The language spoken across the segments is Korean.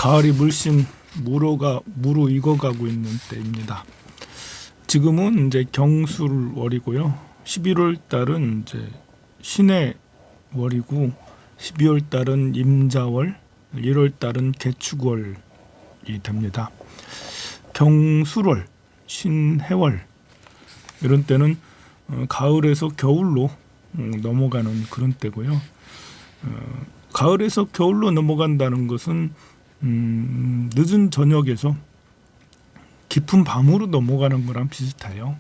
가을이 물씬 무르익어가고 있는 때입니다. 지금은 이제 경술월이고요. 11월 달은 이제 신의 월이고 12월 달은 임자월, 1월 달은 개축월이 됩니다. 경술월, 신해월 이런 때는 가을에서 겨울로 넘어가는 그런 때고요. 가을에서 겨울로 넘어간다는 것은 늦은 저녁에서 깊은 밤으로 넘어가는 거랑 비슷해요.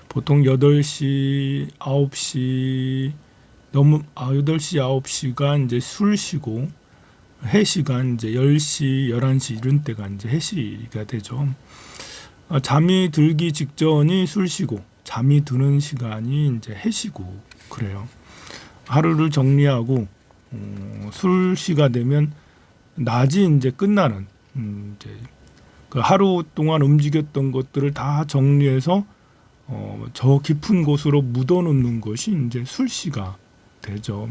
보통 8시, 9시 8시, 9시가 이제 술 쉬고 해시가 이제 10시, 11시 이런 때가 이제 해시가 되죠. 잠이 들기 직전이 술 쉬고 잠이 드는 시간이 이제 해시고 그래요. 하루를 정리하고 술시가 되면 낮이 이제 끝나는 이제 그 하루 동안 움직였던 것들을 다 정리해서 저 깊은 곳으로 묻어놓는 것이 이제 술시가 되죠.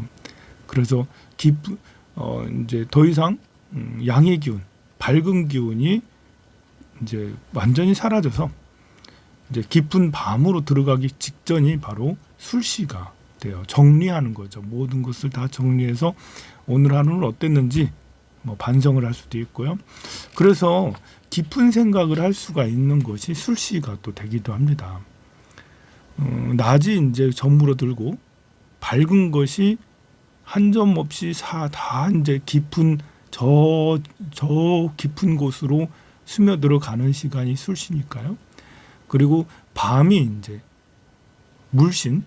그래서 이제 더 이상 양의 기운, 밝은 기운이 이제 완전히 사라져서 이제 깊은 밤으로 들어가기 직전이 바로 술시가 돼요. 정리하는 거죠. 모든 것을 다 정리해서 오늘 하루는 어땠는지 반성을 할 수도 있고요. 그래서 깊은 생각을 할 수가 있는 것이 술시가 또 되기도 합니다. 낮이 이제 저물어들고 밝은 것이 한 점 없이 다 이제 깊은 저 깊은 곳으로 스며들어 가는 시간이 술시니까요. 그리고 밤이 이제 물신,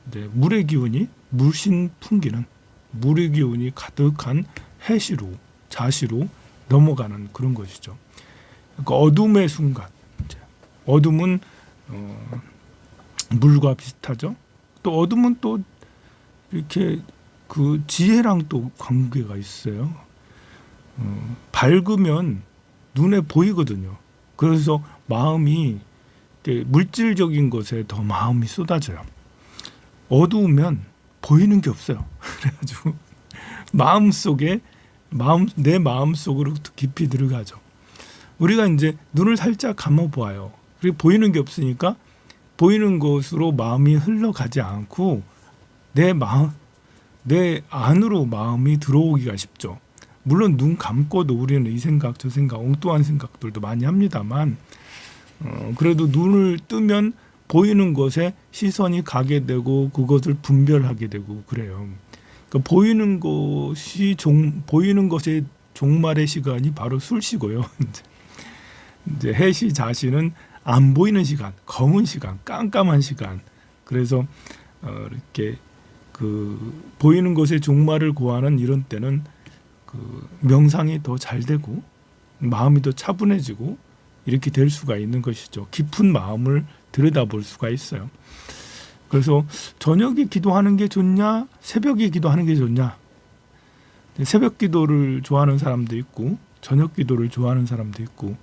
이제 물의 기운이 물신 풍기는 물의 기운이 가득한 해시로 자시로 넘어가는 그런 것이죠. 그러니까 어둠의 순간, 이제 어둠은 물과 비슷하죠. 또 어둠은 또 이렇게 그 지혜랑 또 관계가 있어요. 밝으면 눈에 보이거든요. 그래서 마음이 물질적인 것에 더 마음이 쏟아져요. 어두우면 보이는 게 없어요. 그래가지고 내 마음 속으로 깊이 들어가죠. 우리가 이제 눈을 살짝 감아 보아요. 그리고 보이는 게 없으니까 보이는 것으로 마음이 흘러가지 않고 내 안으로 마음이 들어오기가 쉽죠. 물론 눈 감고도 우리는 이 생각 저 생각 엉뚱한 생각들도 많이 합니다만 그래도 눈을 뜨면 보이는 것에 시선이 가게 되고 그것을 분별하게 되고 그래요. 그러니까 보이는 것의 종말의 시간이 바로 술시고요. 이제 해시 자시는 안 보이는 시간, 검은 시간, 깜깜한 시간. 그래서 이렇게 그 보이는 것의 종말을 구하는 이런 때는 그 명상이 더 잘 되고 마음이 더 차분해지고 이렇게 될 수가 있는 것이죠. 깊은 마음을 들여다볼 수가 있어요. 그래서 저녁에 기도하는 게 좋냐, 새벽에 기도하는 게 좋냐. 새벽 기도를 좋아하는 사람도 있고 저녁 기도를 좋아하는 사람도 있고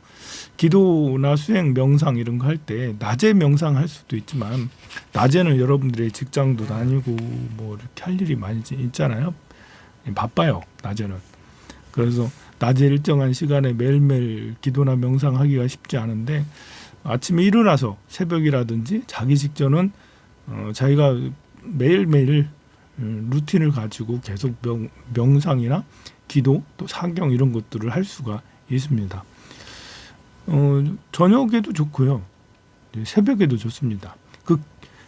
기도나 수행, 명상 이런 거 할 때 낮에 명상할 수도 있지만 낮에는 여러분들의 직장도 다니고 뭐 이렇게 할 일이 많이 있잖아요. 바빠요, 낮에는. 그래서 낮에 일정한 시간에 매일매일 기도나 명상하기가 쉽지 않은데 아침에 일어나서 새벽이라든지 자기 직전은 자기가 매일매일 루틴을 가지고 계속 명상이나 기도 또 상경 이런 것들을 할 수가 있습니다. 저녁에도 좋고요. 새벽에도 좋습니다.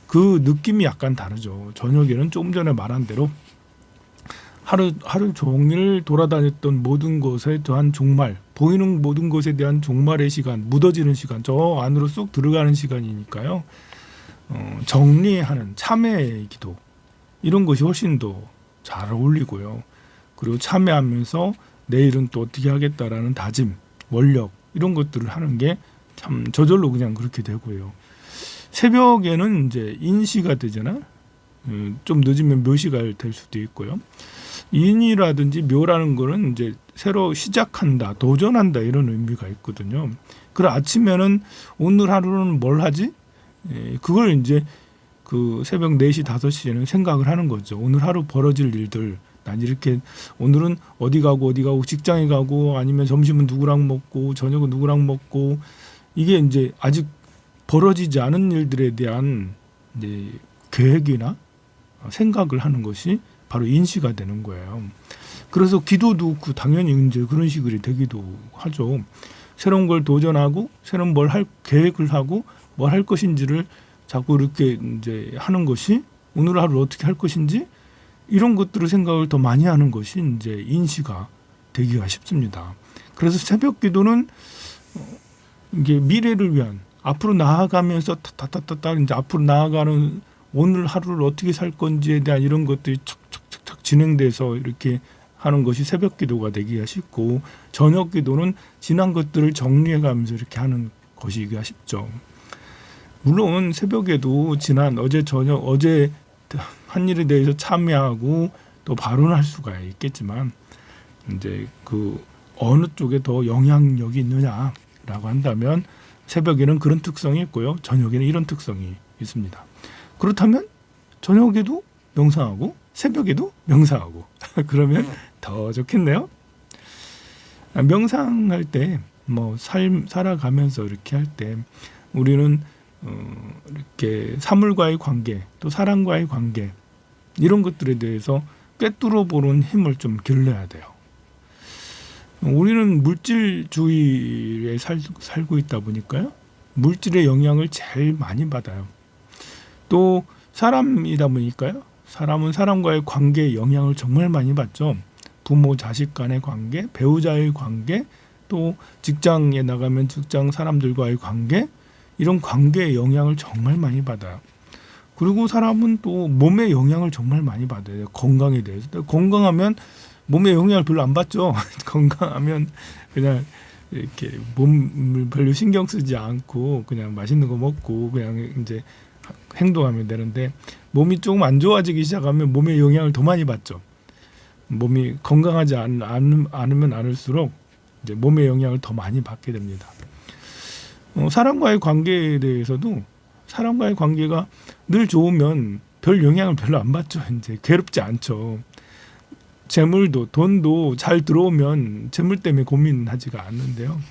그 느낌이 약간 다르죠. 저녁에는 조금 전에 말한 대로 하루 종일 돌아다녔던 모든 것에 대한 종말, 보이는 모든 것에 대한 종말의 시간, 묻어지는 시간, 저 안으로 쏙 들어가는 시간이니까요. 정리하는 참회의 기도 이런 것이 훨씬 더 잘 어울리고요. 그리고 참회하면서 내일은 또 어떻게 하겠다라는 다짐, 원력 이런 것들을 하는 게 참 저절로 그냥 그렇게 되고요. 새벽에는 이제 인시가 되잖아. 좀 늦으면 묘시가 될 수도 있고요. 인이라든지 묘라는 거는 이제 새로 시작한다, 도전한다 이런 의미가 있거든요. 그리고 아침에는 오늘 하루는 뭘 하지? 그걸 이제 그 새벽 4시, 5시에는 생각을 하는 거죠. 오늘 하루 벌어질 일들, 난 이렇게 오늘은 어디 가고 직장에 가고 아니면 점심은 누구랑 먹고 저녁은 누구랑 먹고 이게 이제 아직 벌어지지 않은 일들에 대한 이제 계획이나 생각을 하는 것이 바로 인시가 되는 거예요. 그래서 기도도 당연히 이제 그런 식으로 되기도 하죠. 새로운 걸 도전하고 새로운 뭘 할 계획을 하고 뭘 할 것인지를 자꾸 이렇게 이제 하는 것이 오늘 하루 어떻게 할 것인지 이런 것들을 생각을 더 많이 하는 것이 이제 인시가 되기가 쉽습니다. 그래서 새벽 기도는 이게 미래를 위한 앞으로 나아가면서 타타타타 이제 앞으로 나아가는 오늘 하루를 어떻게 살 건지에 대한 이런 것들이 척척척척 진행돼서 이렇게 하는 것이 새벽 기도가 되기가 쉽고 저녁 기도는 지난 것들을 정리해가면서 이렇게 하는 것이기가 쉽죠. 물론 새벽에도 지난 어제 한 일에 대해서 참여하고 또 발언할 수가 있겠지만 이제 그 어느 쪽에 더 영향력이 있느냐라고 한다면 새벽에는 그런 특성이 있고요. 저녁에는 이런 특성이 있습니다. 그렇다면 저녁에도 명상하고 새벽에도 명상하고 그러면 더 좋겠네요. 명상할 때 뭐 살아가면서 이렇게 할 때 우리는 이렇게 사물과의 관계 또 사람과의 관계 이런 것들에 대해서 꿰뚫어 보는 힘을 좀 길러야 돼요. 우리는 물질주의에 살고 있다 보니까요. 물질의 영향을 제일 많이 받아요. 또 사람이다 보니까요. 사람은 사람과의 관계에 영향을 정말 많이 받죠. 부모 자식 간의 관계, 배우자의 관계, 또 직장에 나가면 직장 사람들과의 관계 이런 관계에 영향을 정말 많이 받아요. 그리고 사람은 또 몸에 영향을 정말 많이 받아요. 건강에 대해서. 건강하면 몸에 영향을 별로 안 받죠. 건강하면 그냥 이렇게 몸을 별로 신경 쓰지 않고 그냥 맛있는 거 먹고 그냥 이제 행동하면 되는데 몸이 조금 안 좋아지기 시작하면 몸에 영향을 더 많이 받죠. 몸이 건강하지 않으면 않을수록 이제 몸의 영향을 더 많이 받게 됩니다. 사람과의 관계에 대해서도 사람과의 관계가 늘 좋으면 별 영향을 별로 안 받죠. 이제 괴롭지 않죠. 재물도 돈도 잘 들어오면 재물 때문에 고민하지가 않는데요.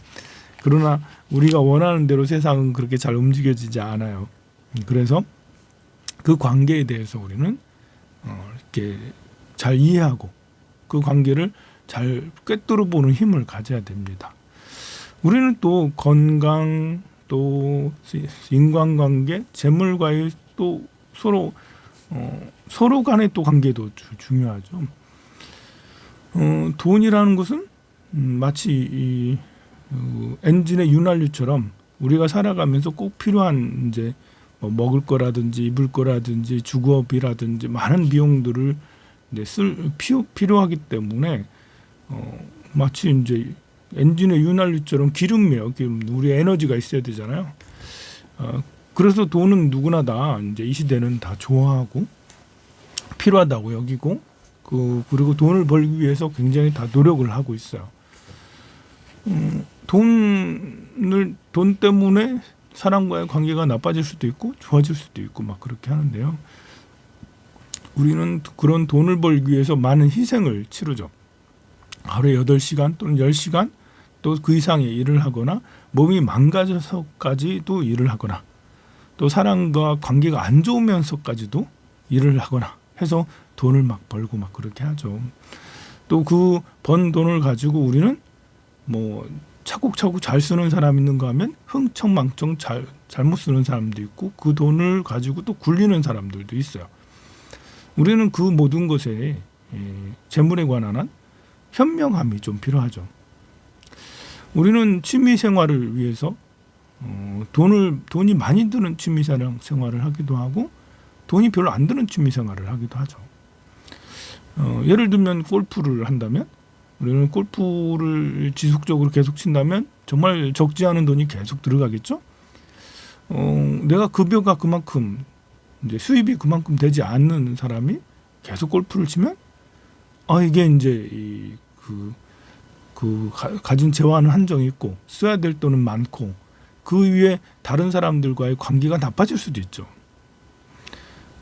그러나 우리가 원하는 대로 세상은 그렇게 잘 움직여지지 않아요. 그래서 그 관계에 대해서 우리는 이렇게 잘 이해하고 그 관계를 잘 꿰뚫어 보는 힘을 가져야 됩니다. 우리는 또 건강 또 인간관계, 재물과의 또 서로 간의 또 관계도 중요하죠. 돈이라는 것은 마치 이 엔진의 윤활유처럼 우리가 살아가면서 꼭 필요한 이제 뭐 먹을 거라든지 입을 거라든지 주거비라든지 많은 비용들을 이제 필요하기 때문에 마치 이제 엔진의 윤활유처럼 기름이에요. 우리 에너지가 있어야 되잖아요. 그래서 돈은 누구나 다 이제 이 시대는 다 좋아하고 필요하다고 여기고 그리고 돈을 벌기 위해서 굉장히 다 노력을 하고 있어요. 돈 때문에 사람과의 관계가 나빠질 수도 있고 좋아질 수도 있고 막 그렇게 하는데요. 우리는 그런 돈을 벌기 위해서 많은 희생을 치르죠. 하루에 8시간 또는 10시간 또 그 이상의 일을 하거나 몸이 망가져서까지도 일을 하거나 또 사람과 관계가 안 좋으면서까지도 일을 하거나 해서 돈을 막 벌고 막 그렇게 하죠. 또 그 번 돈을 가지고 우리는 뭐 차곡차곡 잘 쓰는 사람 있는가 하면 흥청망청 잘못 쓰는 사람도 있고 그 돈을 가지고 또 굴리는 사람들도 있어요. 우리는 그 모든 것에 재물에 관한 현명함이 좀 필요하죠. 우리는 취미 생활을 위해서 돈이 많이 드는 취미 생활을 하기도 하고 돈이 별로 안 드는 취미 생활을 하기도 하죠. 예를 들면 골프를 한다면 우리는 골프를 지속적으로 계속 친다면 정말 적지 않은 돈이 계속 들어가겠죠. 내가 급여가 그만큼 이제 수입이 그만큼 되지 않는 사람이 계속 골프를 치면 이게 이제 가진 재화는 한정이 있고 써야 될 돈은 많고 그 위에 다른 사람들과의 관계가 나빠질 수도 있죠.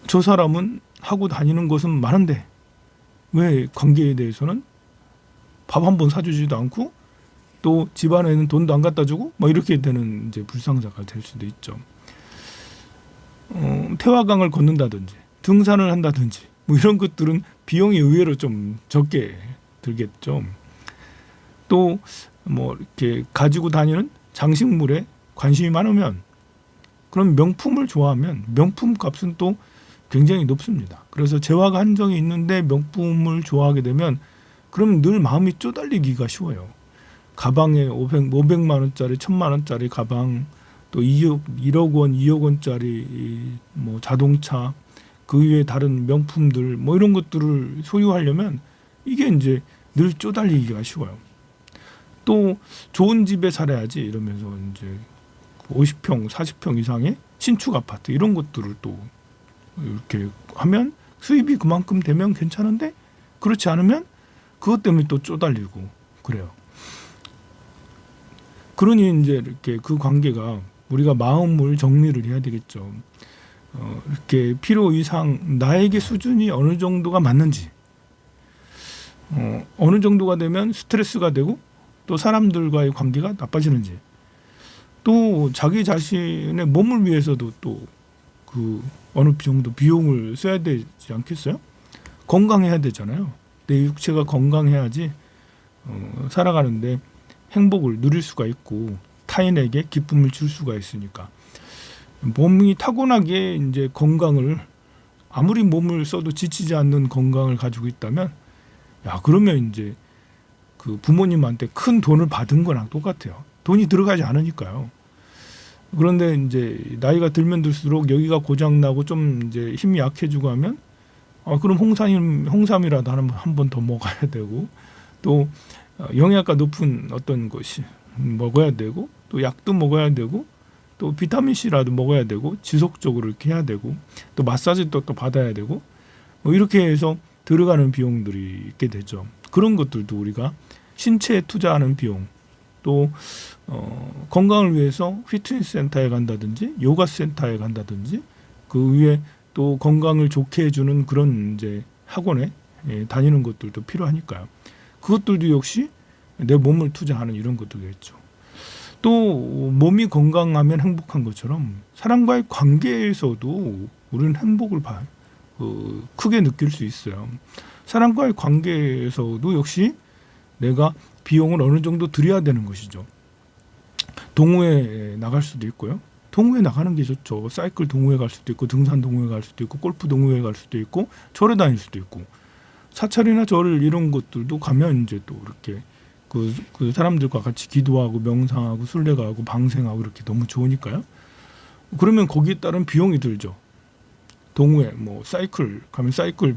저 사람은 하고 다니는 것은 많은데 왜 관계에 대해서는 밥 한 번 사주지도 않고 또 집안에는 돈도 안 갖다 주고 뭐 이렇게 되는 이제 불상사가 될 수도 있죠. 태화강을 걷는다든지 등산을 한다든지 뭐 이런 것들은 비용이 의외로 좀 적게 들겠죠. 또 뭐 이렇게 가지고 다니는 장식물에 관심이 많으면 그런 명품을 좋아하면 명품 값은 또 굉장히 높습니다. 그래서 재화가 한정이 있는데 명품을 좋아하게 되면 그럼 늘 마음이 쪼달리기가 쉬워요. 가방에 500만 원짜리, 1000만 원짜리 가방, 또 1억 원, 2억 원짜리 뭐 자동차, 그 외에 다른 명품들 뭐 이런 것들을 소유하려면 이게 이제 늘 쪼달리기가 쉬워요. 또 좋은 집에 살아야지 이러면서 이제 50평, 40평 이상의 신축 아파트 이런 것들을 또 이렇게 하면 수입이 그만큼 되면 괜찮은데 그렇지 않으면 그것 때문에 또 쪼달리고 그래요. 그러니 이제 이렇게 그 관계가 우리가 마음을 정리를 해야 되겠죠. 이렇게 필요 이상 나에게 수준이 어느 정도가 맞는지, 어느 정도가 되면 스트레스가 되고 또 사람들과의 관계가 나빠지는지, 또 자기 자신의 몸을 위해서도 또 그 어느 정도 비용을 써야 되지 않겠어요? 건강해야 되잖아요. 내 육체가 건강해야지 살아가는데 행복을 누릴 수가 있고 타인에게 기쁨을 줄 수가 있으니까. 몸이 타고나게 이제 건강을 아무리 몸을 써도 지치지 않는 건강을 가지고 있다면 그러면 이제 그 부모님한테 큰 돈을 받은 거랑 똑같아요. 돈이 들어가지 않으니까요. 그런데 이제 나이가 들면 들수록 여기가 고장 나고 좀 이제 힘이 약해지고 하면 그럼 홍삼이라도 한 번 더 먹어야 되고 또 영양가 높은 어떤 것이 먹어야 되고 또 약도 먹어야 되고 또 비타민 C라도 먹어야 되고 지속적으로 이렇게 해야 되고 또 마사지도 또 받아야 되고 뭐 이렇게 해서 들어가는 비용들이 있게 되죠. 그런 것들도 우리가 신체에 투자하는 비용, 또 건강을 위해서 피트니스 센터에 간다든지 요가 센터에 간다든지 그 위에 또 건강을 좋게 해주는 그런 이제 학원에 다니는 것들도 필요하니까요. 그것들도 역시 내 몸을 투자하는 이런 것들이겠죠. 또 몸이 건강하면 행복한 것처럼 사람과의 관계에서도 우리는 행복을 크게 느낄 수 있어요. 사람과의 관계에서도 역시 내가 비용을 어느 정도 들여야 되는 것이죠. 동호회 나갈 수도 있고요. 동호회 나가는 게 좋죠. 사이클 동호회 갈 수도 있고 등산 동호회 갈 수도 있고 골프 동호회 갈 수도 있고 절에 다닐 수도 있고 사찰이나 절 이런 것들도 가면 이제 또 이렇게 그 사람들과 같이 기도하고 명상하고 순례가하고 방생하고 이렇게 너무 좋으니까요. 그러면 거기에 따른 비용이 들죠. 동호회 뭐 사이클 가면 사이클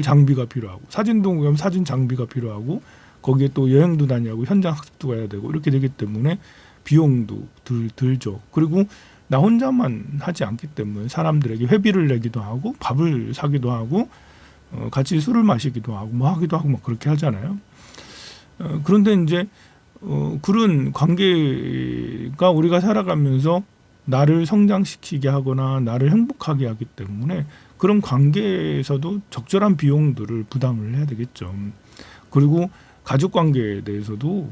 장비가 필요하고 사진 동호회 가면 사진 장비가 필요하고 거기에 또 여행도 다니고 현장 학습도 가야 되고 이렇게 되기 때문에 비용도 들죠. 그리고 나 혼자만 하지 않기 때문에 사람들에게 회비를 내기도 하고 밥을 사기도 하고 같이 술을 마시기도 하고 뭐 하기도 하고 막 그렇게 하잖아요. 그런데 이제 그런 관계가 우리가 살아가면서 나를 성장시키게 하거나 나를 행복하게 하기 때문에 그런 관계에서도 적절한 비용들을 부담을 해야 되겠죠. 그리고 가족 관계에 대해서도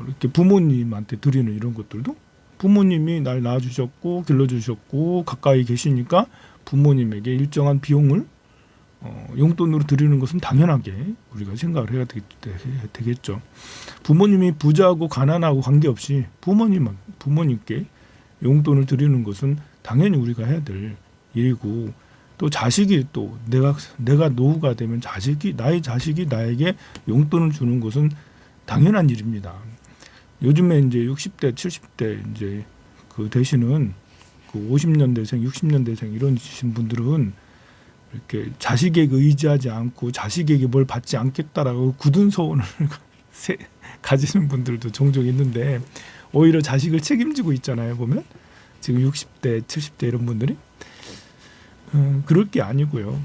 이렇게 부모님한테 드리는 이런 것들도 부모님이 날 낳아주셨고 길러주셨고 가까이 계시니까 부모님에게 일정한 비용을 용돈으로 드리는 것은 당연하게 우리가 생각을 해야 되겠죠. 부모님이 부자하고 가난하고 관계없이 부모님께 용돈을 드리는 것은 당연히 우리가 해야 될 일이고 또 자식이 또 내가 노후가 되면 나의 자식이 나에게 용돈을 주는 것은 당연한 일입니다. 요즘에 이제 60대, 70대 이제 그 되시는 그 50년대생, 60년대생 이러신 분들은 이렇게 자식에게 의지하지 않고 자식에게 뭘 받지 않겠다라고 굳은 소원을 가지는 분들도 종종 있는데 오히려 자식을 책임지고 있잖아요. 보면 지금 60대, 70대 이런 분들이 그럴 게 아니고요.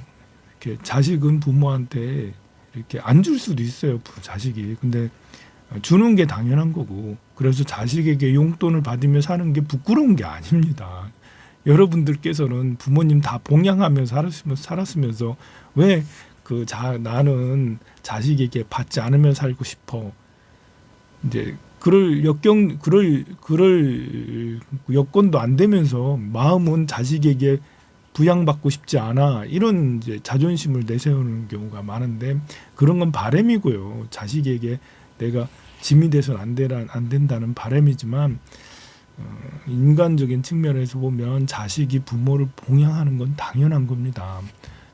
이렇게 자식은 부모한테 이렇게 안 줄 수도 있어요. 자식이. 근데 주는 게 당연한 거고 그래서 자식에게 용돈을 받으며 사는 게 부끄러운 게 아닙니다. 여러분들께서는 부모님 다 봉양하면서 살았으면서 왜 나는 자식에게 받지 않으며 살고 싶어. 이제 그럴 여건도 안 되면서 마음은 자식에게 부양받고 싶지 않아, 이런 이제 자존심을 내세우는 경우가 많은데, 그런 건 바람이고요. 자식에게 내가 짐이 돼서는 안 된다는 바람이지만, 인간적인 측면에서 보면 자식이 부모를 봉양하는 건 당연한 겁니다.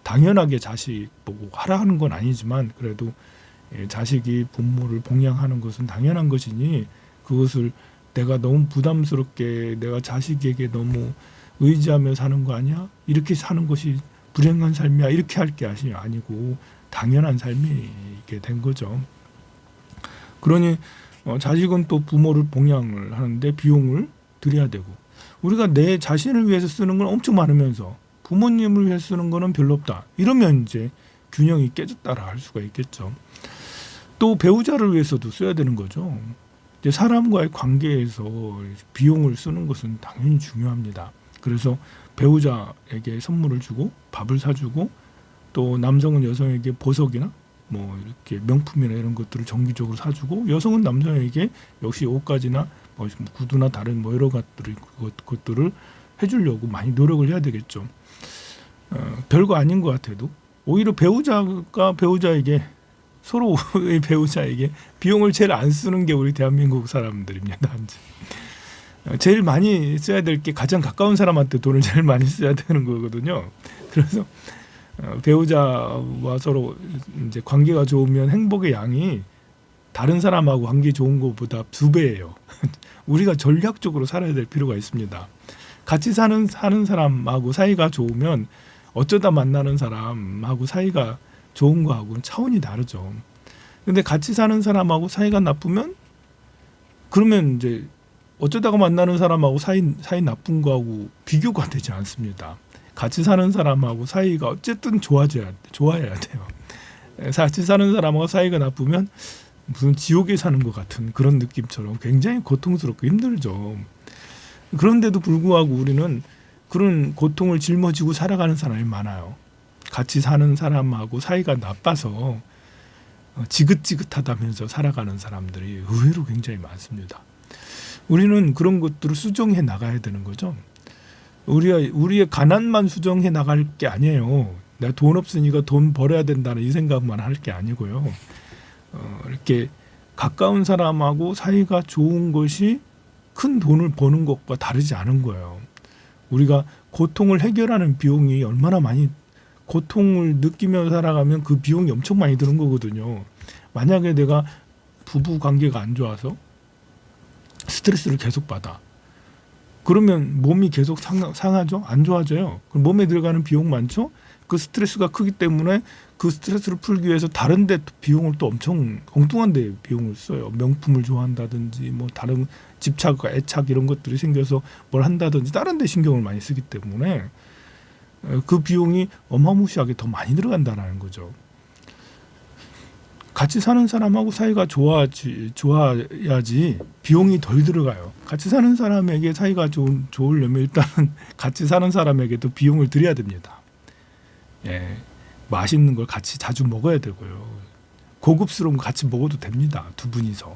당연하게 자식 보고 하라 하는 건 아니지만, 그래도 자식이 부모를 봉양하는 것은 당연한 것이니, 그것을 내가 너무 부담스럽게 내가 자식에게 너무 의지하며 사는 거 아니야? 이렇게 사는 것이 불행한 삶이야? 이렇게 할 게 아니고 당연한 삶이게 된 거죠. 그러니 자식은 또 부모를 봉양을 하는데 비용을 들여야 되고, 우리가 내 자신을 위해서 쓰는 건 엄청 많으면서 부모님을 위해서 쓰는 거는 별로 없다, 이러면 이제 균형이 깨졌다라 할 수가 있겠죠. 또 배우자를 위해서도 써야 되는 거죠. 이제 사람과의 관계에서 비용을 쓰는 것은 당연히 중요합니다. 그래서 배우자에게 선물을 주고 밥을 사주고, 또 남성은 여성에게 보석이나 뭐 이렇게 명품이나 이런 것들을 정기적으로 사주고, 여성은 남성에게 역시 옷가지나 뭐 구두나 다른 뭐 여러 것들을 해주려고 많이 노력을 해야 되겠죠. 별거 아닌 것 같아도 오히려 배우자가 배우자에게, 서로의 배우자에게 비용을 제일 안 쓰는 게 우리 대한민국 사람들입니다. 제일 많이 써야 될 게 가장 가까운 사람한테 돈을 제일 많이 써야 되는 거거든요. 그래서 배우자와 서로 이제 관계가 좋으면 행복의 양이 다른 사람하고 관계 좋은 것보다 2배예요. 우리가 전략적으로 살아야 될 필요가 있습니다. 같이 사는 사람하고 사이가 좋으면 어쩌다 만나는 사람하고 사이가 좋은 거하고는 차원이 다르죠. 근데 같이 사는 사람하고 사이가 나쁘면, 그러면 이제 어쩌다가 만나는 사람하고 사이 나쁜 거하고 비교가 되지 않습니다. 같이 사는 사람하고 사이가 어쨌든 좋아해야 돼요. 같이 사는 사람하고 사이가 나쁘면 무슨 지옥에 사는 것 같은 그런 느낌처럼 굉장히 고통스럽고 힘들죠. 그런데도 불구하고 우리는 그런 고통을 짊어지고 살아가는 사람이 많아요. 같이 사는 사람하고 사이가 나빠서 지긋지긋하다면서 살아가는 사람들이 의외로 굉장히 많습니다. 우리는 그런 것들을 수정해 나가야 되는 거죠. 우리의 가난만 수정해 나갈 게 아니에요. 내가 돈 없으니까 돈 벌어야 된다는 이 생각만 할 게 아니고요. 이렇게 가까운 사람하고 사이가 좋은 것이 큰 돈을 버는 것과 다르지 않은 거예요. 우리가 고통을 해결하는 비용이 얼마나 많이, 고통을 느끼며 살아가면 그 비용이 엄청 많이 드는 거거든요. 만약에 내가 부부 관계가 안 좋아서 스트레스를 계속 받아, 그러면 몸이 계속 상하죠? 안 좋아져요. 그럼 몸에 들어가는 비용 많죠? 그 스트레스가 크기 때문에 그 스트레스를 풀기 위해서 다른 데 비용을 또 엄청 엉뚱한 데 비용을 써요. 명품을 좋아한다든지 뭐 다른 집착과 애착 이런 것들이 생겨서 뭘 한다든지 다른 데 신경을 많이 쓰기 때문에 그 비용이 어마무시하게 더 많이 들어간다는 거죠. 같이 사는 사람하고 사이가 좋아야지 비용이 덜 들어가요. 같이 사는 사람에게 사이가 좋으려면 일단은 같이 사는 사람에게도 비용을 드려야 됩니다. 예, 맛있는 걸 같이 자주 먹어야 되고요. 고급스러운 거 같이 먹어도 됩니다. 2분이서.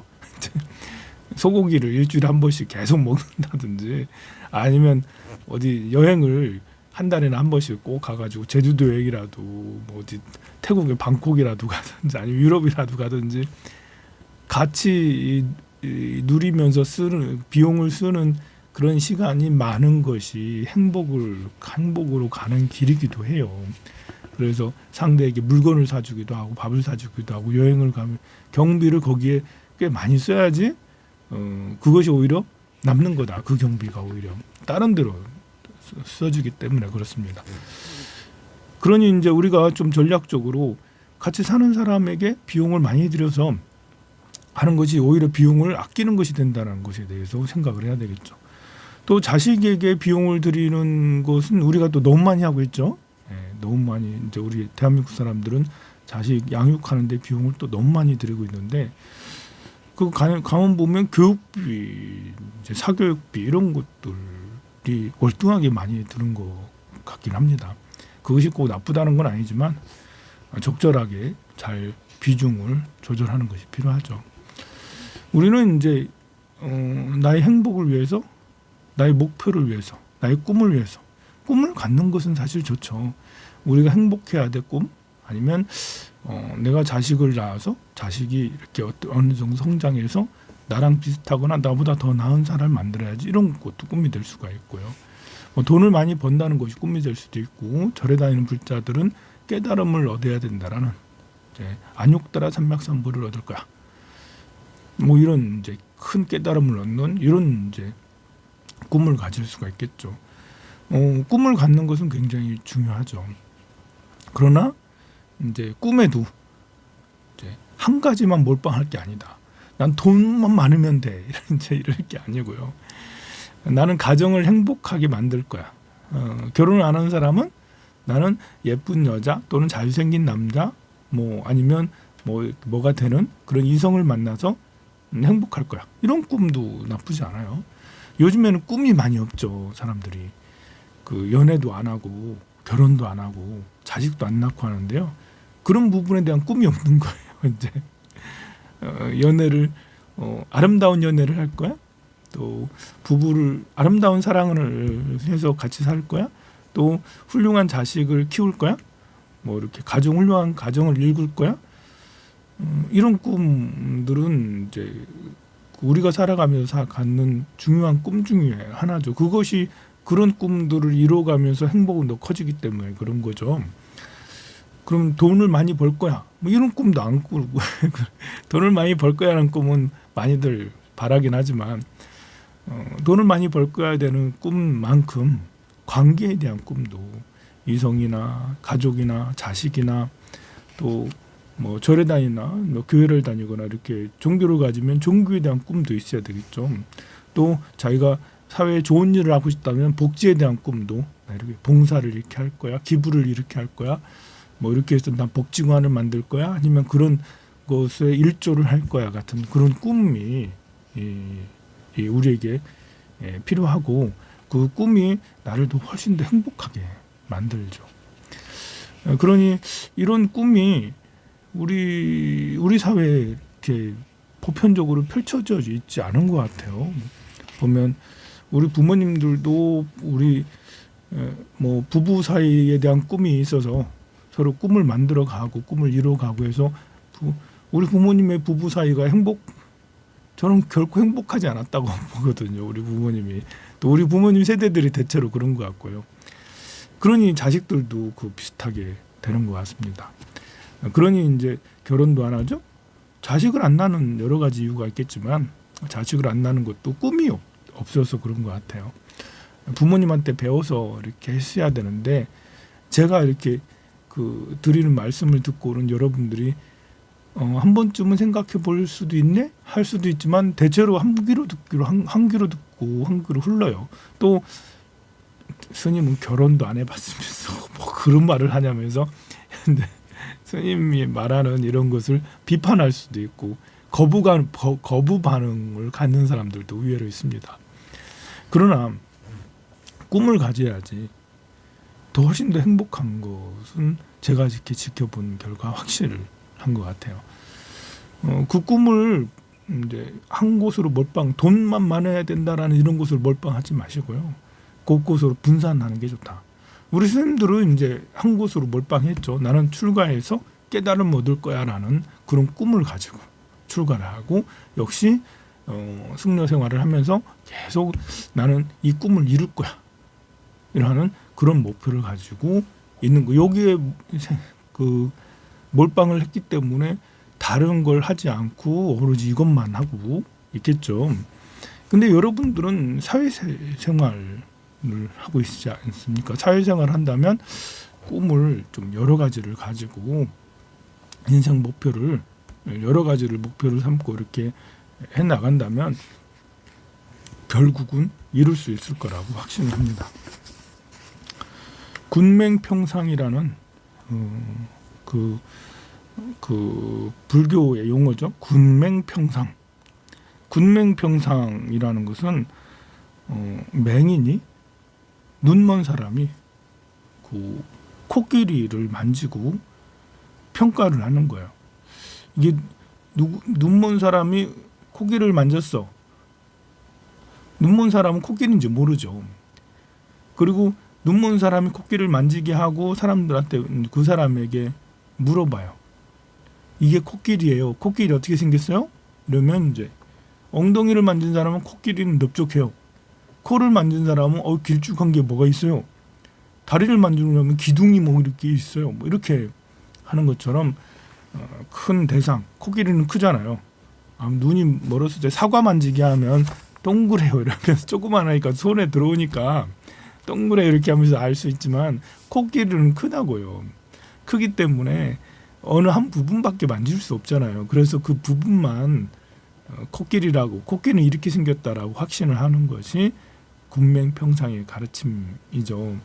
소고기를 일주일에 한 번씩 계속 먹는다든지, 아니면 어디 여행을 한 달에는 한 번씩 꼭 가가지고 제주도 여행이라도 뭐 어디 태국의 방콕이라도 가든지 아니면 유럽이라도 가든지 같이 누리면서 쓰는 비용을 쓰는 그런 시간이 많은 것이 행복으로 가는 길이기도 해요. 그래서 상대에게 물건을 사주기도 하고 밥을 사주기도 하고 여행을 가면 경비를 거기에 꽤 많이 써야지 그것이 오히려 남는 거다. 그 경비가 오히려 다른 데로 써주기 때문에 그렇습니다. 그러니 이제 우리가 좀 전략적으로 같이 사는 사람에게 비용을 많이 들여서 하는 것이 오히려 비용을 아끼는 것이 된다는 것에 대해서 생각을 해야 되겠죠. 또 자식에게 비용을 들이는 것은 우리가 또 너무 많이 하고 있죠. 너무 많이, 이제 우리 대한민국 사람들은 자식 양육하는 데 비용을 또 너무 많이 들이고 있는데, 그 가만 보면 교육비, 이제 사교육비 이런 것들이 월등하게 많이 드는 것 같긴 합니다. 그것이 꼭 나쁘다는 건 아니지만 적절하게 잘 비중을 조절하는 것이 필요하죠. 우리는 이제 나의 행복을 위해서, 나의 목표를 위해서, 나의 꿈을 위해서 꿈을 갖는 것은 사실 좋죠. 우리가 행복해야 될 꿈, 아니면 내가 자식을 낳아서 자식이 이렇게 어느 정도 성장해서 나랑 비슷하거나 나보다 더 나은 사람을 만들어야지, 이런 것도 꿈이 될 수가 있고요. 돈을 많이 번다는 것이 꿈이 될 수도 있고, 절에 다니는 불자들은 깨달음을 얻어야 된다라는, 안욕따라 삼맥삼보를 얻을 거야, 이런 이제 큰 깨달음을 얻는 이런 이제 꿈을 가질 수가 있겠죠. 꿈을 갖는 것은 굉장히 중요하죠. 그러나 이제 꿈에도 이제 한 가지만 몰빵할 게 아니다. 난 돈만 많으면 돼, 이제 이럴 게 아니고요. 나는 가정을 행복하게 만들 거야. 결혼을 안 한 사람은 나는 예쁜 여자 또는 잘생긴 남자, 아니면 뭐가 되는 그런 이성을 만나서 행복할 거야. 이런 꿈도 나쁘지 않아요. 요즘에는 꿈이 많이 없죠. 사람들이 그 연애도 안 하고 결혼도 안 하고 자식도 안 낳고 하는데요. 그런 부분에 대한 꿈이 없는 거예요. 이제 연애를 아름다운 연애를 할 거야. 또 부부를 아름다운 사랑을 해서 같이 살 거야. 또 훌륭한 자식을 키울 거야. 이렇게 훌륭한 가정을 일굴 거야. 이런 꿈들은 이제 우리가 살아가면서 갖는 중요한 꿈 중에 하나죠. 그것이 그런 꿈들을 이뤄가면서 행복은 더 커지기 때문에 그런 거죠. 그럼 돈을 많이 벌 거야, 이런 꿈도 안 꾸고 돈을 많이 벌 거야라는 꿈은 많이들 바라긴 하지만 돈을 많이 벌 거야 되는 꿈만큼 관계에 대한 꿈도, 이성이나 가족이나 자식이나 또 절에 다니나 교회를 다니거나 이렇게 종교를 가지면 종교에 대한 꿈도 있어야 되겠죠. 또 자기가 사회에 좋은 일을 하고 싶다면 복지에 대한 꿈도, 이렇게 봉사를 이렇게 할 거야, 기부를 이렇게 할 거야, 이렇게 해서 난 복지관을 만들 거야, 아니면 그런 것에 일조를 할 거야 같은 그런 꿈이 우리에게 필요하고, 그 꿈이 나를 더 훨씬 더 행복하게 만들죠. 그러니 이런 꿈이 우리 사회에 이렇게 보편적으로 펼쳐져 있지 않은 것 같아요. 보면 우리 부모님들도 우리 부부 사이에 대한 꿈이 있어서 서로 꿈을 만들어가고 꿈을 이뤄가고 해서 우리 부모님의 부부 사이가 저는 결코 행복하지 않았다고 보거든요. 우리 부모님이. 또 우리 부모님 세대들이 대체로 그런 것 같고요. 그러니 자식들도 비슷하게 되는 것 같습니다. 그러니 이제 결혼도 안 하죠. 자식을 안 낳는 여러 가지 이유가 있겠지만 자식을 안 낳는 것도 꿈이 없어서 그런 것 같아요. 부모님한테 배워서 이렇게 했어야 되는데, 제가 이렇게 드리는 말씀을 듣고는 여러분들이 한 번쯤은 생각해 볼 수도 있네 할 수도 있지만, 대체로 한 귀로 듣고 한 귀로 흘러요. 또 스님은 결혼도 안 해봤으면서 그런 말을 하냐면서 근데 스님이 말하는 이런 것을 비판할 수도 있고 거부 반응을 갖는 사람들도 의외로 있습니다. 그러나 꿈을 가져야지 더 훨씬 더 행복한 것은 제가 이렇게 지켜본 결과 확실한 것 같아요. 그 꿈을 이제 한 곳으로 돈만 많아야 된다라는 이런 곳을 몰빵하지 마시고요. 곳곳으로 분산하는 게 좋다. 우리 스님들은 이제 한 곳으로 몰빵했죠. 나는 출가해서 깨달음 얻을 거야라는 그런 꿈을 가지고 출가를 하고, 역시 승려 생활을 하면서 계속 나는 이 꿈을 이룰 거야 이라는 그런 목표를 가지고 있는 거. 여기에 몰빵을 했기 때문에 다른 걸 하지 않고 오로지 이것만 하고 있겠죠. 근데 여러분들은 사회생활을 하고 있지 않습니까? 사회생활을 한다면 꿈을 좀 여러 가지를 가지고 인생 목표를 여러 가지를 목표를 삼고 이렇게 해나간다면 결국은 이룰 수 있을 거라고 확신합니다. 군맹평상이라는 불교의 용어죠. 군맹평상. 군맹평상이라는 것은 맹인이, 눈먼 사람이 코끼리를 만지고 평가를 하는 거예요. 이게 눈먼 사람이 코끼리를 만졌어. 눈먼 사람은 코끼리인지 모르죠. 그리고 눈먼 사람이 코끼리를 만지게 하고 사람들한테 그 사람에게 물어봐요. 이게 코끼리예요. 코끼리 어떻게 생겼어요? 이러면 이제 엉덩이를 만진 사람은 코끼리는 넓적해요. 코를 만진 사람은 길쭉한 게 뭐가 있어요. 다리를 만지려면 기둥이 뭐 이렇게 있어요. 뭐 이렇게 하는 것처럼 큰 대상, 코끼리는 크잖아요. 눈이 멀었을 때 사과 만지게 하면 동그래요. 이러면서 조그만하니까 손에 들어오니까 동그래 이렇게 하면서 알 수 있지만 코끼리는 크다고요. 크기 때문에 어느 한 부분밖에 만질 수 없잖아요. 그래서 그 부분만 코끼리라고, 코끼리는 이렇게 생겼다라고 확신을 하는 것이 군맹평상의 가르침이죠.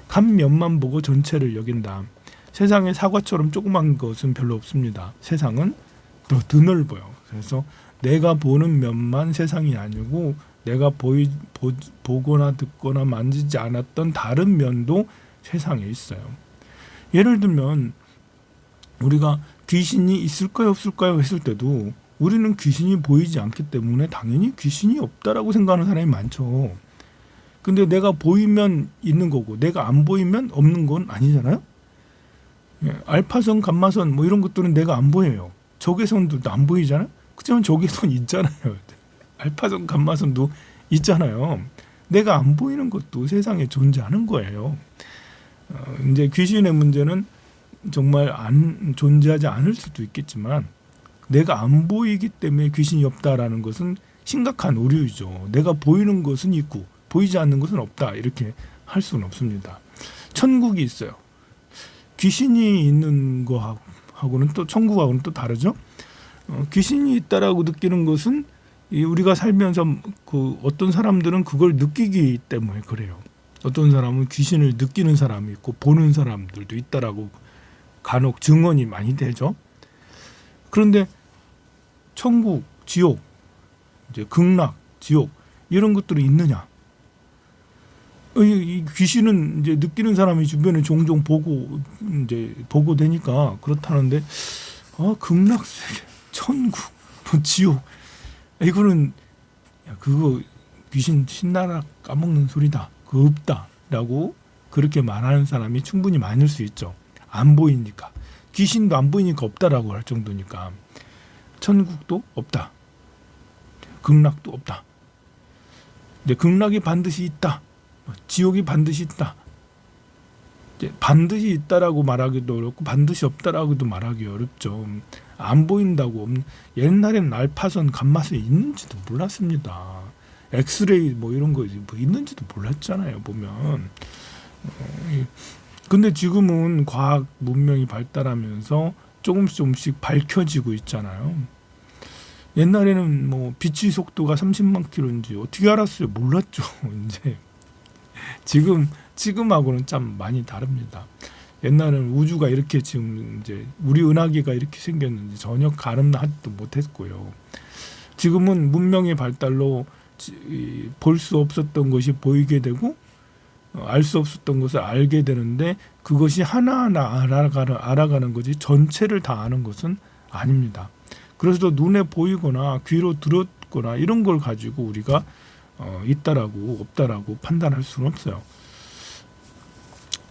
한 면만 보고 전체를 여긴다. 세상에 사과처럼 조그만 것은 별로 없습니다. 세상은 더 드넓어요. 그래서 내가 보는 면만 세상이 아니고 내가 보거나 듣거나 만지지 않았던 다른 면도 세상에 있어요. 예를 들면 우리가 귀신이 있을까요 없을까요 했을 때도 우리는 귀신이 보이지 않기 때문에 당연히 귀신이 없다라고 생각하는 사람이 많죠. 근데 내가 보이면 있는 거고 내가 안 보이면 없는 건 아니잖아요. 알파선, 감마선 뭐 이런 것들은 내가 안 보여요. 적외선들도 안 보이잖아요. 그렇지만 적외선 있잖아요. 알파선, 감마선도 있잖아요. 내가 안 보이는 것도 세상에 존재하는 거예요. 이제 귀신의 문제는 정말 안 존재하지 않을 수도 있겠지만 내가 안 보이기 때문에 귀신이 없다라는 것은 심각한 오류이죠. 내가 보이는 것은 있고 보이지 않는 것은 없다. 이렇게 할 수는 없습니다. 천국이 있어요. 귀신이 있는 거하고는 또 천국하고는 또 다르죠. 귀신이 있다라고 느끼는 것은 우리가 살면서 그 어떤 사람들은 그걸 느끼기 때문에 그래요. 어떤 사람은 귀신을 느끼는 사람이 있고 보는 사람들도 있다라고 간혹 증언이 많이 되죠. 그런데 천국, 지옥, 이제 극락, 지옥 이런 것들이 있느냐? 이 귀신은 이제 느끼는 사람이 주변에 종종 보고 되니까 그렇다는데 극락 세계, 천국, 뭐 지옥 이거는 그거 귀신 신나라 까먹는 소리다. 그거 없다라고 그렇게 말하는 사람이 충분히 많을 수 있죠. 안 보이니까. 귀신도 안 보이니까 없다라고 할 정도니까. 천국도 없다. 극락도 없다. 이제 극락이 반드시 있다. 지옥이 반드시 있다. 이제 반드시 있다라고 말하기도 어렵고 반드시 없다라고도 말하기 어렵죠. 안 보인다고. 옛날에는 알파선, 감마선이 있는지도 몰랐습니다. 엑스레이 뭐 이런 거 뭐 있는지도 몰랐잖아요. 보면. 근데 지금은 과학 문명이 발달하면서 조금씩 밝혀지고 있잖아요. 옛날에는 뭐 빛의 속도가 30만 킬로인지 어떻게 알았어요? 몰랐죠. 이제 지금하고는 참 많이 다릅니다. 옛날에는 우주가 이렇게 지금 이제 우리 은하계가 이렇게 생겼는지 전혀 가늠도 하지도 못했고요. 지금은 문명의 발달로 볼 수 없었던 것이 보이게 되고 알 수 없었던 것을 알게 되는데 그것이 하나하나 알아가는 거지 전체를 다 아는 것은 아닙니다. 그래서 눈에 보이거나 귀로 들었거나 이런 걸 가지고 우리가 있다라고 없다라고 판단할 수는 없어요.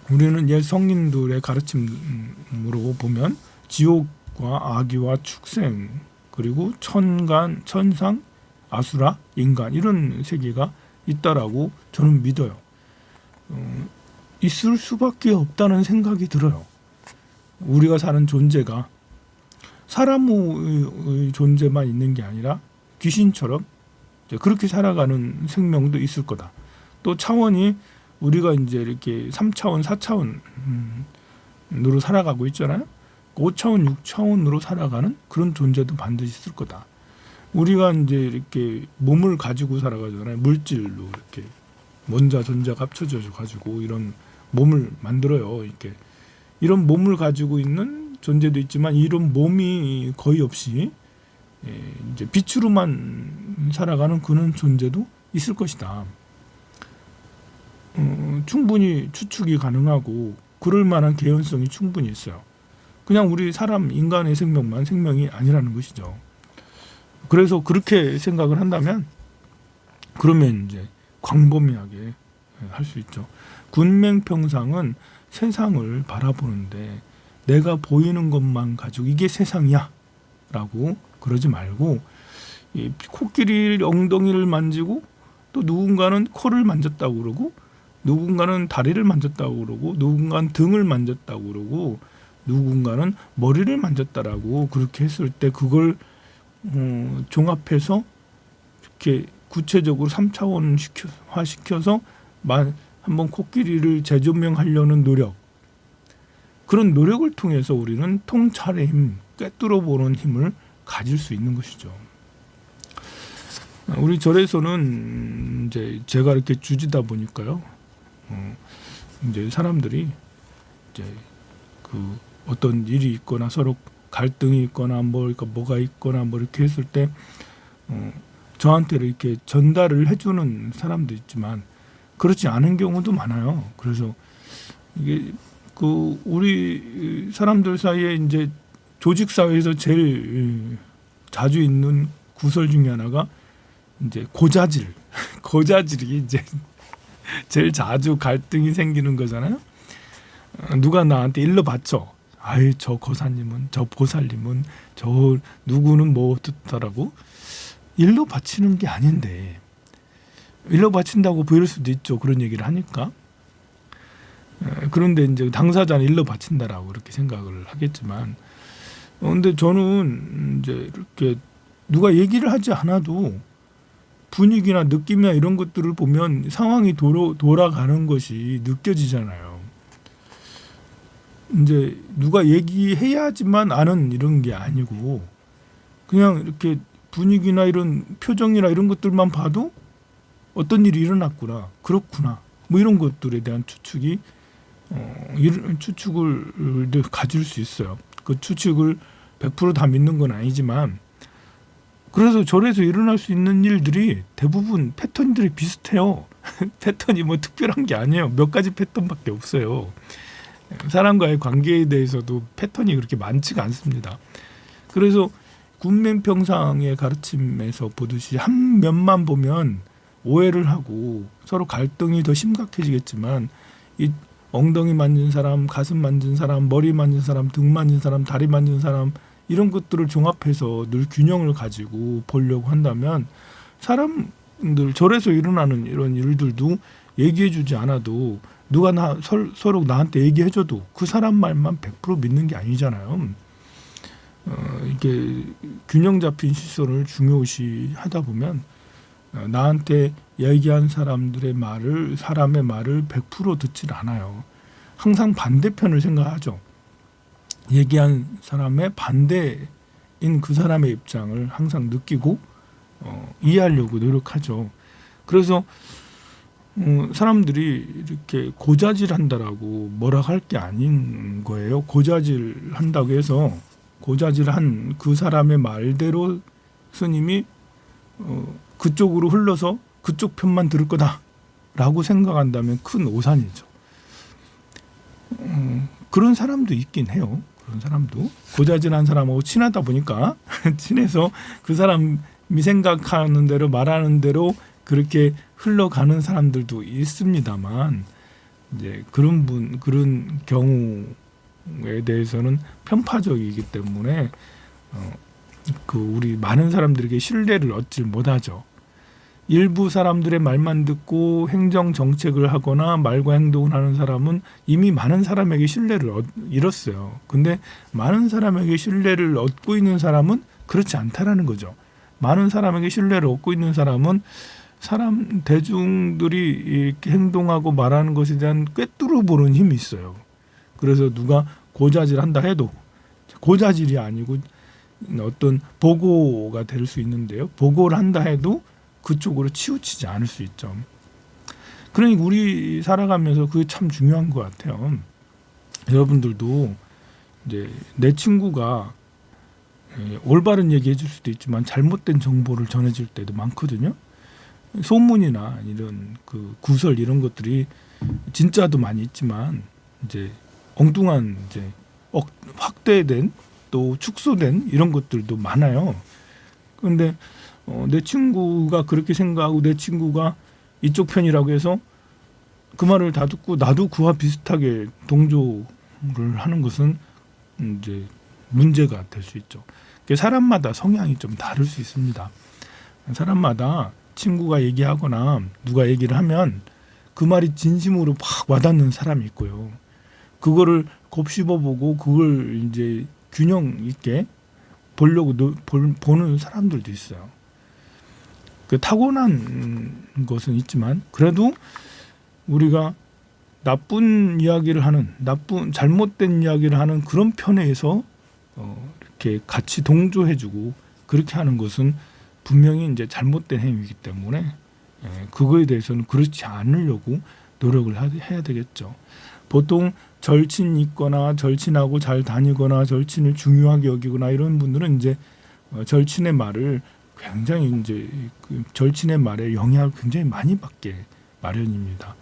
우리는 옛 성인들의 가르침으로 보면 지옥과 아기와 축생 그리고 천간, 천상, 아수라, 인간 이런 세계가 있다라고 저는 믿어요. 있을 수밖에 없다는 생각이 들어요. 우리가 사는 존재가 사람의 존재만 있는 게 아니라 귀신처럼 그렇게 살아가는 생명도 있을 거다. 또 차원이 우리가 이제 이렇게 3차원, 4차원으로 살아가고 있잖아요. 5차원, 6차원으로 살아가는 그런 존재도 반드시 있을 거다. 우리가 이제 이렇게 몸을 가지고 살아가잖아요. 물질로 이렇게 원자, 전자가 합쳐져 가지고 이런 몸을 만들어요. 이렇게 이런 몸을 가지고 있는 존재도 있지만 이런 몸이 거의 없이 이제 빛으로만 살아가는 그런 존재도 있을 것이다. 충분히 추측이 가능하고 그럴 만한 개연성이 충분히 있어요. 그냥 우리 사람 인간의 생명만 생명이 아니라는 것이죠. 그래서 그렇게 생각을 한다면 그러면 이제 광범위하게 할 수 있죠. 군맹평상은 세상을 바라보는데 내가 보이는 것만 가지고 이게 세상이야 라고 그러지 말고, 이 코끼리 엉덩이를 만지고 또 누군가는 코를 만졌다고 그러고 누군가는 다리를 만졌다고 그러고 누군가는 등을 만졌다고 그러고 누군가는 머리를 만졌다라고 그렇게 했을 때 그걸 종합해서 이렇게 구체적으로 3차원화 시켜서 한번 코끼리를 재조명하려는 노력, 그런 노력을 통해서 우리는 통찰의 힘, 꿰뚫어 보는 힘을 가질 수 있는 것이죠. 우리 절에서는 이제 제가 이렇게 주지다 보니까요, 이제 사람들이 이제 그 어떤 일이 있거나 서로 갈등이 있거나 뭐가 있거나 뭐 이렇게 했을 때 저한테 이렇게 전달을 해주는 사람도 있지만 그렇지 않은 경우도 많아요. 그래서 이게 그 우리 사람들 사이에 이제 조직 사회에서 제일 자주 있는 구설 중에 하나가 이제 고자질이 이제 제일 자주 갈등이 생기는 거잖아요. 누가 나한테 일러 바쳐. 아이, 저 거사님은, 저 보살님은, 저 누구는 뭐 어떻더라고. 일러 바치는 게 아닌데 일러 바친다고 보일 수도 있죠. 그런 얘기를 하니까. 그런데 이제 당사자는 일러 바친다라고 그렇게 생각을 하겠지만, 근데 저는 이제 이렇게 누가 얘기를 하지 않아도 분위기나 느낌이나 이런 것들을 보면 상황이 돌아가는 것이 느껴지잖아요. 이제 누가 얘기해야지만 아는 이런 게 아니고 그냥 이렇게 분위기나 이런 표정이나 이런 것들만 봐도 어떤 일이 일어났구나, 그렇구나, 뭐 이런 것들에 대한 추측을 가질 수 있어요. 그 추측을 100% 다 믿는 건 아니지만, 그래서 절에서 일어날 수 있는 일들이 대부분 패턴들이 비슷해요. 패턴이 뭐 특별한 게 아니에요. 몇 가지 패턴밖에 없어요. 사람과의 관계에 대해서도 패턴이 그렇게 많지가 않습니다. 그래서 군맹평상의 가르침에서 보듯이 한 면만 보면 오해를 하고 서로 갈등이 더 심각해지겠지만, 이 엉덩이 만진 사람, 가슴 만진 사람, 머리 만진 사람, 등 만진 사람, 다리 만진 사람, 이런 것들을 종합해서 늘 균형을 가지고 보려고 한다면 사람들, 절에서 일어나는 이런 일들도 얘기해주지 않아도 누가 서로 나한테 얘기해줘도 그 사람 말만 100% 믿는 게 아니잖아요. 이게 균형 잡힌 시선을 중요시 하다 보면 나한테 얘기한 사람의 말을 100% 듣질 않아요. 항상 반대편을 생각하죠. 얘기한 사람의 반대인 그 사람의 입장을 항상 느끼고 이해하려고 노력하죠. 그래서 사람들이 이렇게 고자질한다라고 뭐라 할 게 아닌 거예요. 고자질한다고 해서 고자질한 그 사람의 말대로 스님이 그쪽으로 흘러서 그쪽 편만 들을 거다라고 생각한다면 큰 오산이죠. 그런 사람도 있긴 해요. 그런 사람도 고자질한 사람하고 친하다 보니까 친해서 그 사람이 생각하는 대로 말하는 대로 그렇게 흘러가는 사람들도 있습니다만, 이제 그런 경우에 대해서는 편파적이기 때문에 그 우리 많은 사람들에게 신뢰를 얻질 못하죠. 일부 사람들의 말만 듣고 행정 정책을 하거나 말과 행동을 하는 사람은 이미 많은 사람에게 신뢰를 잃었어요. 근데 많은 사람에게 신뢰를 얻고 있는 사람은 그렇지 않다라는 거죠. 많은 사람에게 신뢰를 얻고 있는 사람은 대중들이 이렇게 행동하고 말하는 것에 대한 꿰뚫어 보는 힘이 있어요. 그래서 누가 고자질한다 해도 고자질이 아니고 어떤 보고가 될 수 있는데요. 보고를 한다 해도 그쪽으로 치우치지 않을 수 있죠. 그러니까 우리 살아가면서 그게 참 중요한 것 같아요. 여러분들도 이제 내 친구가 올바른 얘기 해줄 수도 있지만 잘못된 정보를 전해줄 때도 많거든요. 소문이나 이런 그 구설 이런 것들이 진짜도 많이 있지만 이제 엉뚱한 이제 확대된 또 축소된 이런 것들도 많아요. 그런데 내 친구가 그렇게 생각하고 내 친구가 이쪽 편이라고 해서 그 말을 다 듣고 나도 그와 비슷하게 동조를 하는 것은 이제 문제가 될 수 있죠. 사람마다 성향이 좀 다를 수 있습니다. 사람마다 친구가 얘기하거나 누가 얘기를 하면 그 말이 진심으로 막 와닿는 사람이 있고요. 그거를 곱씹어보고 그걸 이제 균형 있게 보려고 보는 사람들도 있어요. 타고난 것은 있지만 그래도 우리가 나쁜 이야기를 하는 잘못된 이야기를 하는 그런 편에서 이렇게 같이 동조해주고 그렇게 하는 것은 분명히 이제 잘못된 행위이기 때문에 그거에 대해서는 그렇지 않으려고 노력을 해야 되겠죠. 보통 절친이 있거나 절친하고 잘 다니거나 절친을 중요하게 여기거나 이런 분들은 이제 절친의 말을 굉장히 이제 그 절친의 말에 영향을 굉장히 많이 받게 마련입니다.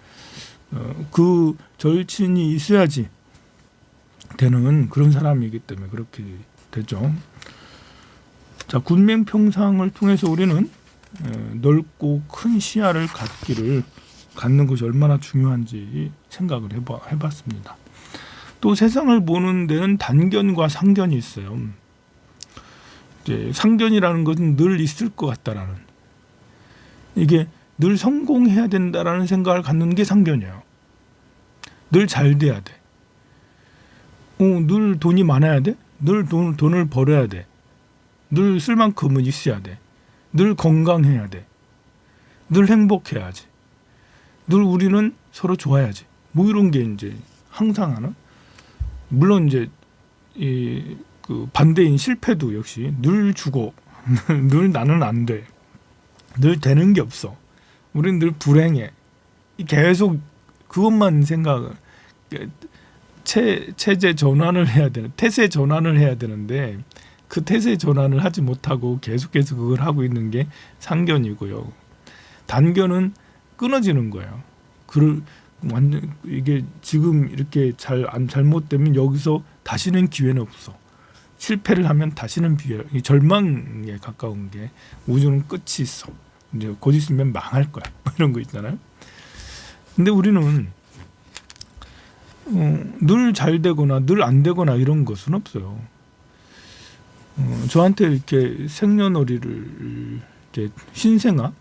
그 절친이 있어야지 되는 그런 사람이기 때문에 그렇게 되죠. 자, 군맹평상을 통해서 우리는 넓고 큰 시야를 갖는 것이 얼마나 중요한지 생각을 해봤습니다. 또 세상을 보는 데는 단견과 상견이 있어요. 이제 상견이라는 것은 늘 있을 것 같다라는, 이게 늘 성공해야 된다라는 생각을 갖는 게 상견이에요. 늘 잘 돼야 돼. 늘 돈이 많아야 돼. 늘 돈을 벌어야 돼. 늘 쓸 만큼은 있어야 돼. 늘 건강해야 돼. 늘 행복해야지. 늘 우리는 서로 좋아야지. 뭐 이런 게 이제 항상 하는. 물론 이제 그 반대인 실패도 역시 늘 죽어. 늘 나는 안 돼. 늘 되는 게 없어. 우리는 늘 불행해. 계속 그것만 생각을, 체제 전환을 해야 되는, 태세 전환을 해야 되는데 그 태세 전환을 하지 못하고 계속해서 그걸 하고 있는 게 상견이고요. 단견은 끊어지는 거예요. 완전 이게 지금 이렇게 잘못되면 여기서 다시는 기회는 없어. 실패를 하면 다시는 절망에 가까운 게 우주는 끝이 있어. 이제 곧 있으면 망할 거야. 이런 거 있잖아요. 근데 우리는 늘 잘 되거나 늘 안 되거나 이런 것은 없어요. 저한테 이렇게 생년월일을 이제 신생아,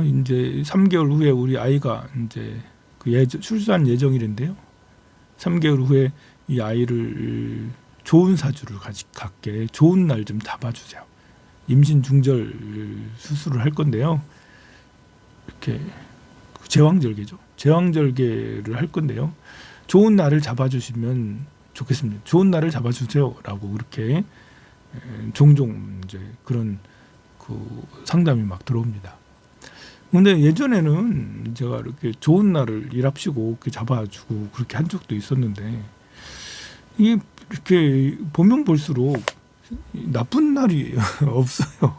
이제 3개월 후에 우리 아이가 이제 그 출산 예정일인데요. 3개월 후에 이 아이를 좋은 사주를 갖게 좋은 날 좀 잡아주세요. 임신 중절 수술을 할 건데요. 이렇게 제왕절개죠. 제왕절개를 할 건데요. 좋은 날을 잡아주시면 좋겠습니다. 좋은 날을 잡아주세요라고 그렇게 종종 이제 그런 그 상담이 막 들어옵니다. 근데 예전에는 제가 이렇게 좋은 날을 일합시고 이렇게 잡아주고 그렇게 한 적도 있었는데, 이게 이렇게 보면 볼수록 나쁜 날이 없어요.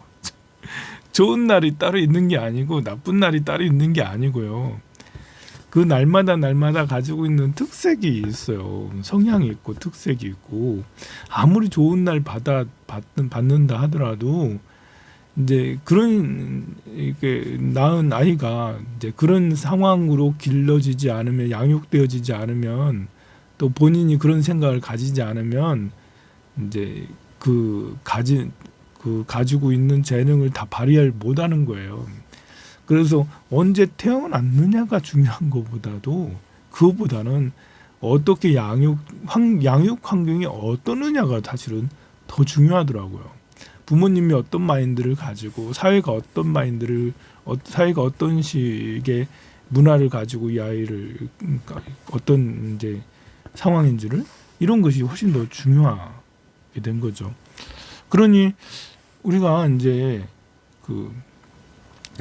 좋은 날이 따로 있는 게 아니고 나쁜 날이 따로 있는 게 아니고요. 그 날마다 가지고 있는 특색이 있어요. 성향이 있고 특색이 있고, 아무리 좋은 날 받는다 하더라도 이제 그런 이렇게 낳은 아이가 이제 그런 상황으로 길러지지 않으면, 양육되어지지 않으면, 또 본인이 그런 생각을 가지지 않으면 이제 가지고 있는 재능을 다 발휘할 못하는 거예요. 그래서 언제 태어났느냐가 중요한 것보다도, 그것보다는 어떻게 양육 환경이 어떠느냐가 사실은 더 중요하더라고요. 부모님이 어떤 마인드를 가지고 사회가 어떤 식의 문화를 가지고 이 아이를 어떤 이제 상황인지를, 이런 것이 훨씬 더 중요하게 된 거죠. 그러니 우리가 이제 그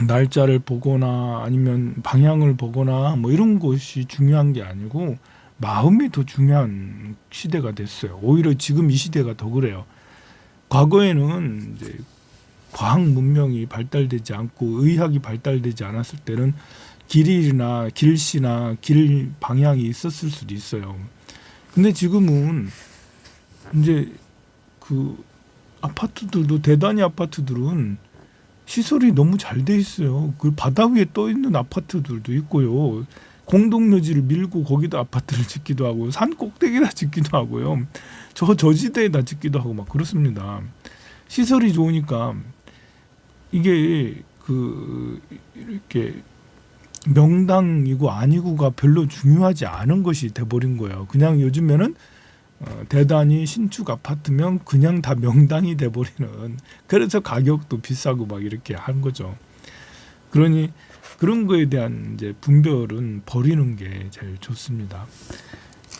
날짜를 보거나 아니면 방향을 보거나 뭐 이런 것이 중요한 게 아니고 마음이 더 중요한 시대가 됐어요. 오히려 지금 이 시대가 더 그래요. 과거에는 이제 과학 문명이 발달되지 않고 의학이 발달되지 않았을 때는 길시나 길 방향이 있었을 수도 있어요. 근데 지금은 이제 그 아파트들도 대단히 아파트들은 시설이 너무 잘 돼 있어요. 그 바다 위에 떠 있는 아파트들도 있고요. 공동묘지를 밀고 거기다 아파트를 짓기도 하고 산 꼭대기에다 짓기도 하고요. 저지대에다 짓기도 하고 막 그렇습니다. 시설이 좋으니까 이게 그 이렇게 명당이고 아니고가 별로 중요하지 않은 것이 돼버린 거예요. 그냥 요즘에는 대단히 신축 아파트면 그냥 다 명당이 돼버리는, 그래서 가격도 비싸고 막 이렇게 한 거죠. 그러니 그런 거에 대한 이제 분별은 버리는 게 제일 좋습니다.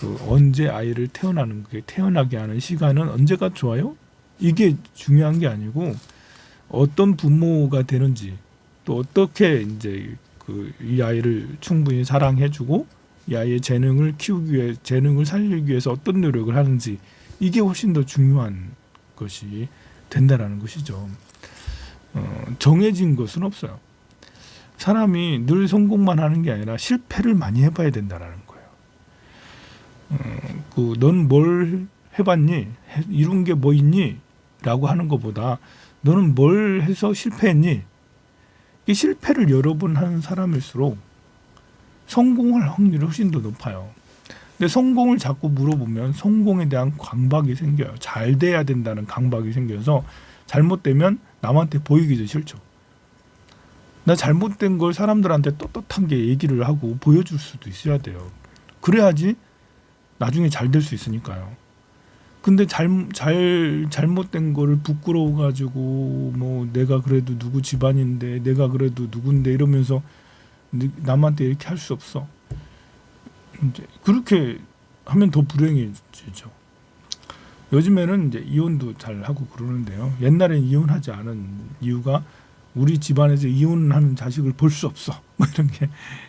그 언제 아이를 태어나게 하는 시간은 언제가 좋아요? 이게 중요한 게 아니고 어떤 부모가 되는지, 또 어떻게 이제 이 아이를 충분히 사랑해주고 이 아이의 재능을 키우기 위해, 재능을 살리기 위해서 어떤 노력을 하는지, 이게 훨씬 더 중요한 것이 된다라는 것이죠. 정해진 것은 없어요. 사람이 늘 성공만 하는 게 아니라 실패를 많이 해봐야 된다라는 거예요. 넌 뭘 해봤니? 이룬 게 뭐 있니? 라고 하는 것보다 너는 뭘 해서 실패했니? 이 실패를 여러 번 하는 사람일수록 성공할 확률이 훨씬 더 높아요. 근데 성공을 자꾸 물어보면 성공에 대한 강박이 생겨요. 잘 돼야 된다는 강박이 생겨서 잘못되면 남한테 보이기도 싫죠. 나 잘못된 걸 사람들한테 떳떳한 게 얘기를 하고 보여줄 수도 있어야 돼요. 그래야지 나중에 잘 될 수 있으니까요. 근데 잘못된 거를 부끄러워가지고 뭐 내가 그래도 누구 집안인데, 내가 그래도 누군데 이러면서 남한테 이렇게 할 수 없어. 이제 그렇게 하면 더 불행해지죠. 요즘에는 이제 이혼도 잘 하고 그러는데요. 옛날엔 이혼하지 않은 이유가 우리 집안에서 이혼하는 자식을 볼 수 없어.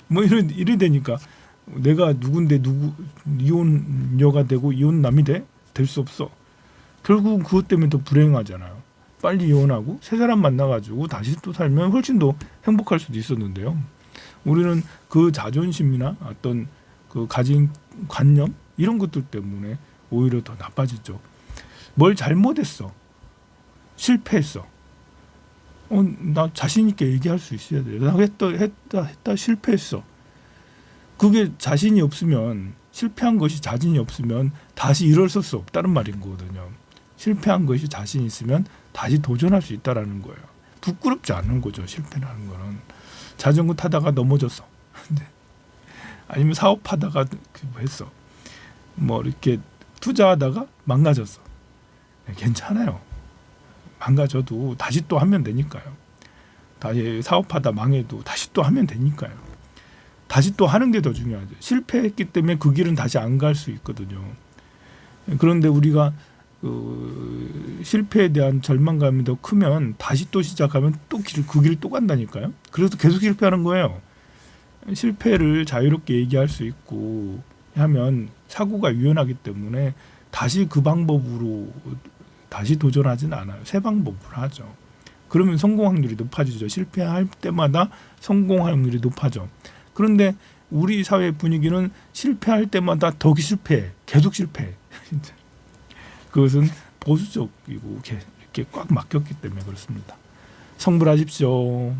뭐 이런 게 이래 되니까 내가 누군데 누구 이혼녀가 되고 이혼남이 될 수 없어. 결국 그것 때문에 더 불행하잖아요. 빨리 이혼하고 새 사람 만나가지고 다시 또 살면 훨씬 더 행복할 수도 있었는데요. 우리는 그 자존심이나 어떤 그 가진 관념 이런 것들 때문에 오히려 더 나빠지죠. 뭘 잘못했어, 실패했어, 나 자신 있게 얘기할 수 있어야 돼요. 나 했다 실패했어. 그게 자신이 없으면, 실패한 것이 자신이 없으면 다시 일어설 수 없다는 말인 거거든요. 실패한 것이 자신 있으면 다시 도전할 수 있다라는 거예요. 부끄럽지 않은 거죠. 실패라는 거는. 자전거 타다가 넘어졌어. 아니면 사업하다가 했어. 뭐 이렇게 투자하다가 망가졌어. 괜찮아요. 망가져도 다시 또 하면 되니까요. 다시 사업하다 망해도 다시 또 하면 되니까요. 다시 또 하는 게 더 중요하죠. 실패했기 때문에 그 길은 다시 안 갈 수 있거든요. 그런데 우리가 실패에 대한 절망감이 더 크면 다시 또 시작하면 또 그 길을 또 간다니까요. 그래서 계속 실패하는 거예요. 실패를 자유롭게 얘기할 수 있고 하면 사고가 유연하기 때문에 다시 그 방법으로 다시 도전하지는 않아요. 새 방법으로 하죠. 그러면 성공 확률이 높아지죠. 실패할 때마다 성공 확률이 높아져. 그런데 우리 사회 분위기는 실패할 때마다 더 실패해. 계속 실패해. 그것은 보수적이고 이렇게 꽉 막혔기 때문에 그렇습니다. 성불하십시오.